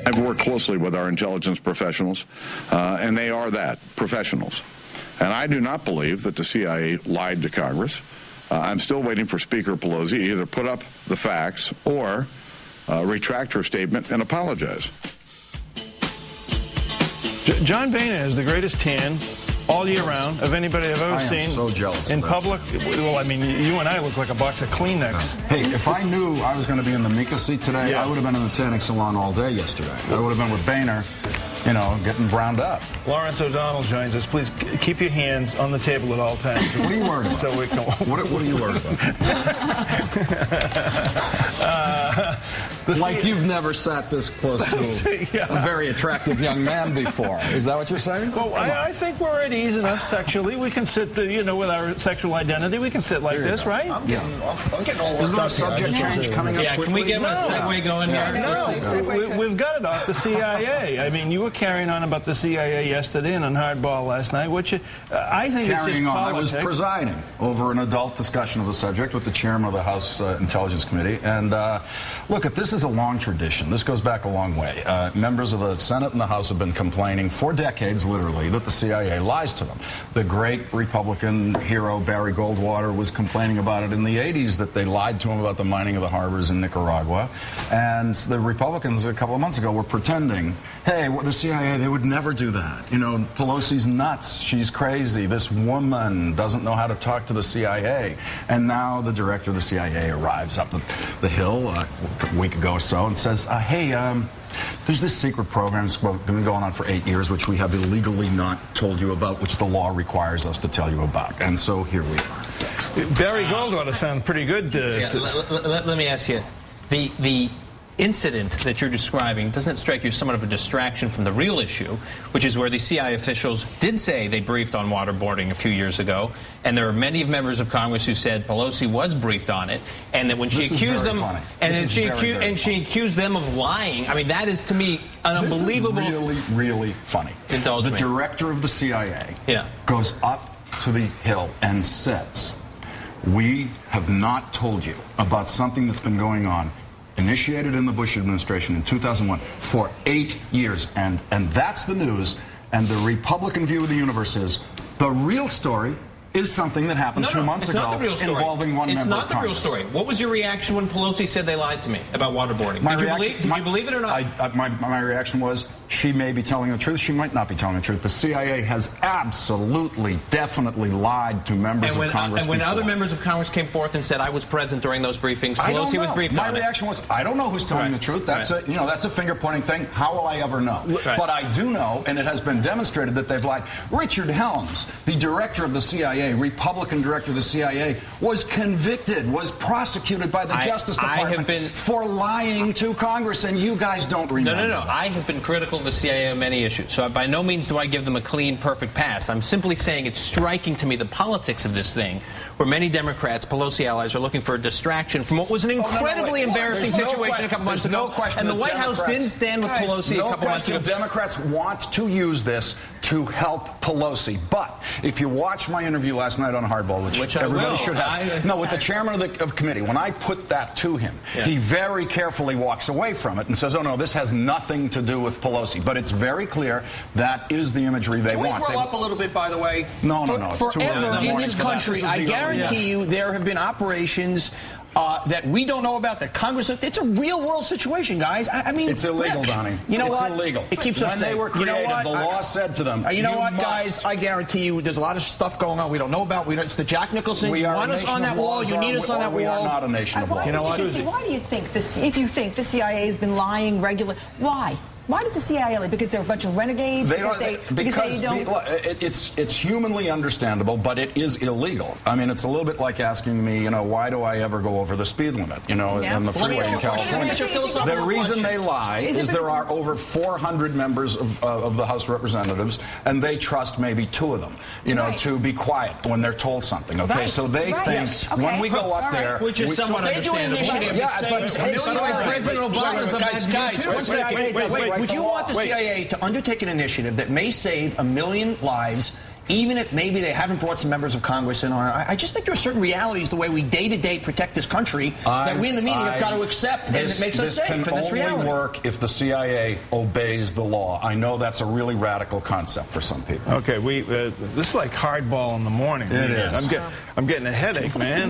I've worked closely with our intelligence professionals, and they are that, professionals. And I do not believe that the CIA lied to Congress. I'm still waiting for Speaker Pelosi to either put up the facts or retract her statement and apologize. John Boehner is the greatest tan all year round of anybody I've ever seen. I am so jealous in public. Well, I mean, you and I look like a box of Kleenex. Hey, if I knew I was going to be in the Mika seat today, I would have been in the tanning salon all day yesterday. I would have been with Boehner, you know, getting browned up. Lawrence O'Donnell joins us. Please keep your hands on the table at all times. What are you worried about? So we can... What are you worried about? Like you've never sat this close to a very attractive young man before. Is that what you're saying? Well, I think we're at ease enough sexually. We can sit, you know, with our sexual identity. We can sit like this, right? I'm getting all Is there a subject change coming up quickly? Can we get a segue going here? No, we've got it off the CIA. I mean, you were carrying on about the CIA yesterday and on Hardball last night, which I think is just politics. I was presiding over an adult discussion of the subject with the chairman of the House Intelligence Committee. And look, this is a long tradition. This goes back a long way. Members of the Senate and the House have been complaining for decades, literally, that the CIA lies to them. The great Republican hero Barry Goldwater was complaining about it in the 80s, that they lied to him about the mining of the harbors in Nicaragua. And the Republicans a couple of months ago were pretending, hey, the CIA, they would never do that. You know, Pelosi's nuts. She's crazy. This woman doesn't know how to talk to the CIA. And now the director of the CIA arrives up the hill a week ago or so and says, hey, there's this secret program that's been going on for 8 years, which we have illegally not told you about, which the law requires us to tell you about. And so here we are. Barry Goldwater sounds pretty good. Let me ask you, the incident that you're describing, doesn't it strike you as somewhat of a distraction from the real issue, which is where the CIA officials did say they briefed on waterboarding a few years ago, and there are many members of Congress who said Pelosi was briefed on it, and that when she accused them, she accused them of lying. I mean, that is to me an unbelievable. This is really, really funny. Indulge me. The director of the CIA goes up to the Hill and says, "We have not told you about something that's been going on, initiated in the Bush administration in 2001 for 8 years, and that's the news." And the Republican view of the universe is the real story is something that happened 2 months ago involving one member of Congress. It's not the real story. What was your reaction when Pelosi said they lied to me about waterboarding? Did you believe it or not? My reaction was, she may be telling the truth, she might not be telling the truth. The CIA has absolutely, definitely lied to members of Congress And when before. Other members of Congress came forth and said, I was present during those briefings, Pelosi was briefed on it. My reaction was, I don't know who's telling the truth. That's that's a finger-pointing thing. How will I ever know? But I do know, and it has been demonstrated that they've lied. Richard Helms, the director of the CIA, Republican director of the CIA, was convicted, was prosecuted by the Justice Department for lying to Congress, and you guys don't remember. No. I have been critical of the CIA on many issues, so by no means do I give them a clean, perfect pass. I'm simply saying it's striking to me the politics of this thing, where many Democrats, Pelosi allies, are looking for a distraction from what was an incredibly embarrassing situation a couple months ago. And the White House didn't stand with Pelosi a couple months ago. Democrats want to use this to help Pelosi. But if you watch my interview last night on Hardball, which everybody should have, with the chairman of the committee, when I put that to him, he very carefully walks away from it and says, oh, no, this has nothing to do with Pelosi. But it's very clear that is the imagery they want. Can we grow up a little bit, by the way? No, it's too early. Forever in this country, I guarantee you there have been operations that we don't know about, that Congress. It's a real-world situation, guys. I mean, it's illegal, Donnie. You know what? It's illegal. It keeps us safe. When they were created, the law said to them, you know what, guys? I guarantee you, there's a lot of stuff going on we don't know about. It's the Jack Nicholson. You want us on that wall. You need us on that wall. We are not a nation of laws. You know what? Why do you think this? If you think the CIA has been lying regularly, why? Why does the CIA lie? Because they're a bunch of renegades? It's humanly understandable, but it is illegal. I mean, it's a little bit like asking me, why do I ever go over the speed limit, on the freeway in California? The reason they lie is there are over 400 members of the House of Representatives, and they trust maybe 2 of them, to be quiet when they're told something. Okay, so they think when we go up there, which is somewhat understandable. Guys, 1 second. Wait. Would you want the CIA to undertake an initiative that may save 1 million lives even if maybe they haven't brought some members of Congress in on it, I just think there are certain realities, the way we day-to-day protect this country, that we in the media have got to accept, and it makes us safe in this reality. This can only work if the CIA obeys the law. I know that's a really radical concept for some people. Okay, this is like hardball in the morning. It is. I'm getting a headache, man.